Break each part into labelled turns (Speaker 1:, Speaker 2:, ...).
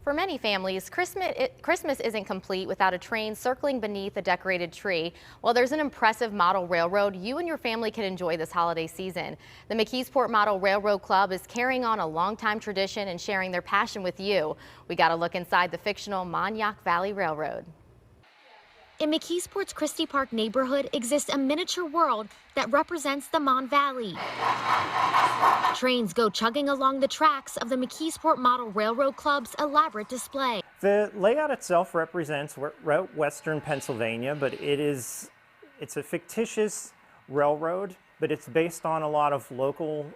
Speaker 1: For many families, Christmas isn't complete without a train circling beneath a decorated tree. While there's an impressive model railroad, you and your family can enjoy this holiday season. The McKeesport Model Railroad Club is carrying on a longtime tradition and sharing their passion with you. We got a look inside the fictional Montauk Valley Railroad.
Speaker 2: In McKeesport's Christie Park neighborhood exists a miniature world that represents the Mon Valley. Trains go chugging along the tracks of the McKeesport Model Railroad Club's elaborate display.
Speaker 3: The layout itself represents Western Pennsylvania, but it's a fictitious railroad, but it's based on a lot of local,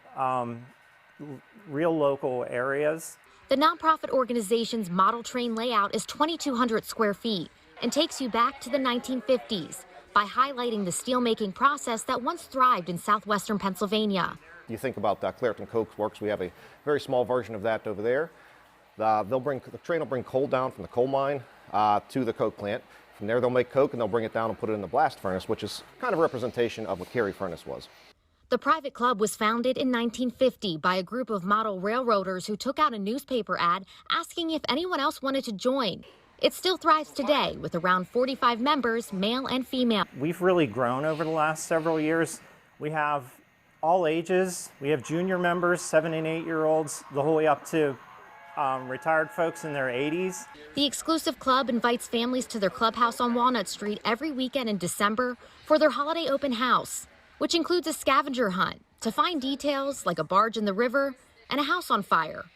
Speaker 3: real local areas.
Speaker 2: The nonprofit organization's model train layout is 2,200 square feet and takes you back to the 1950s by highlighting the steelmaking process that once thrived in southwestern Pennsylvania.
Speaker 4: You think about Clairton Coke Works, we have a very small version of that over there. The train will bring coal down from the coal mine to the coke plant. From there they'll make coke and they'll bring it down and put it in the blast furnace, which is kind of a representation of what Cary Furnace was.
Speaker 2: The private club was founded in 1950 by a group of model railroaders who took out a newspaper ad asking if anyone else wanted to join. It still thrives today with around 45 members, male and female.
Speaker 3: We've really grown over the last several years. We have all ages. We have junior members, 7 and 8-year-olds, the whole way up to retired folks in their 80s.
Speaker 2: The exclusive club invites families to their clubhouse on Walnut Street every weekend in December for their holiday open house, which includes a scavenger hunt to find details like a barge in the river and a house on fire.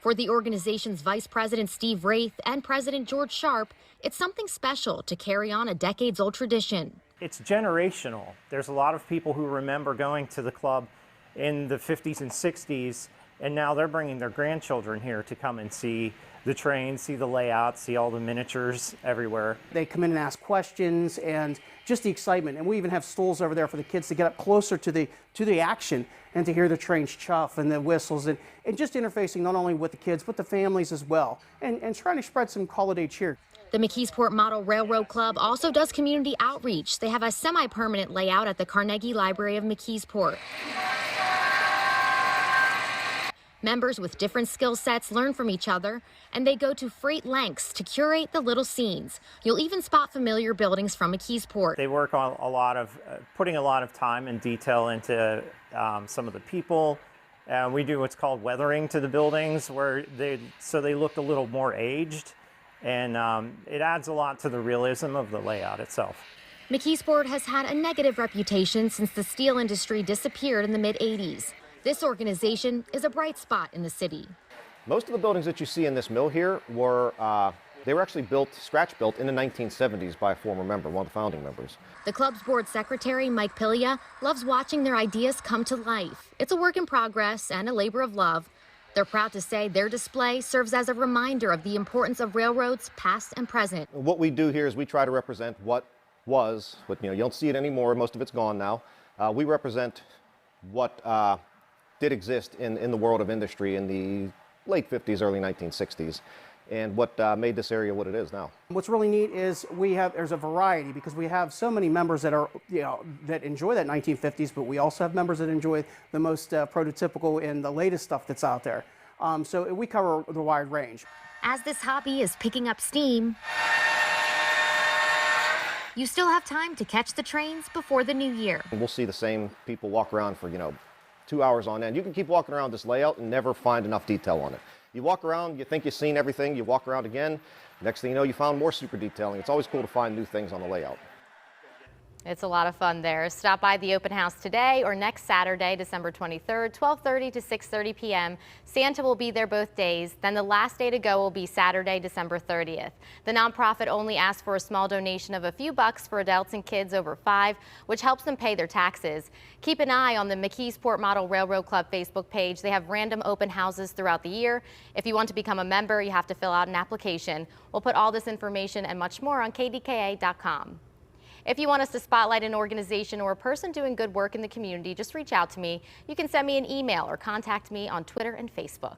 Speaker 2: For the organization's Vice President Steve Wraith and President George Sharp, it's something special to carry on a decades-old tradition.
Speaker 3: It's generational. There's a lot of people who remember going to the club in the 50s and 60s, and now they're bringing their grandchildren here to come and see the train, see the layout, see all the miniatures everywhere.
Speaker 5: They come in and ask questions and just the excitement. And we even have stools over there for the kids to get up closer to the action and to hear the trains chuff and the whistles and just interfacing not only with the kids but the families as well and trying to spread some holiday cheer.
Speaker 2: The McKeesport Model Railroad Club also does community outreach. They have a semi-permanent layout at the Carnegie Library of McKeesport. Members with different skill sets learn from each other, and they go to great lengths to curate the little scenes. You'll even spot familiar buildings from McKeesport.
Speaker 3: They work on putting a lot of time and detail into some of the people. We do what's called weathering to the buildings, so they look a little more aged, and it adds a lot to the realism of the layout itself.
Speaker 2: McKeesport has had a negative reputation since the steel industry disappeared in the mid-'80s. This organization is a bright spot in the city.
Speaker 4: Most of the buildings that you see in this mill here were actually scratch built in the 1970s by a former member, one of the founding members.
Speaker 2: The club's board secretary, Mike Pillia, loves watching their ideas come to life. It's a work in progress and a labor of love. They're proud to say their display serves as a reminder of the importance of railroads, past and present.
Speaker 4: What we do here is we try to represent what was, but you don't see it anymore. Most of it's gone now. We represent what did exist in the world of industry in the late 50s, early 1960s, and what made this area what it is now.
Speaker 5: What's really neat is there's a variety because we have so many members that are that enjoy that 1950s, but we also have members that enjoy the most prototypical and the latest stuff that's out there. So we cover the wide range.
Speaker 2: As this hobby is picking up steam, you still have time to catch the trains before the new year.
Speaker 4: We'll see the same people walk around for 2 hours on end. You can keep walking around this layout and never find enough detail on it. You walk around, you think you've seen everything, you walk around again, next thing you know, you found more super detailing. It's always cool to find new things on the layout.
Speaker 1: It's a lot of fun there. Stop by the open house today or next Saturday, December 23rd, 12:30 to 6:30 p.m. Santa will be there both days. Then the last day to go will be Saturday, December 30th. The nonprofit only asks for a small donation of a few bucks for adults and kids over 5, which helps them pay their taxes. Keep an eye on the McKeesport Model Railroad Club Facebook page. They have random open houses throughout the year. If you want to become a member, you have to fill out an application. We'll put all this information and much more on kdka.com. If you want us to spotlight an organization or a person doing good work in the community, just reach out to me. You can send me an email or contact me on Twitter and Facebook.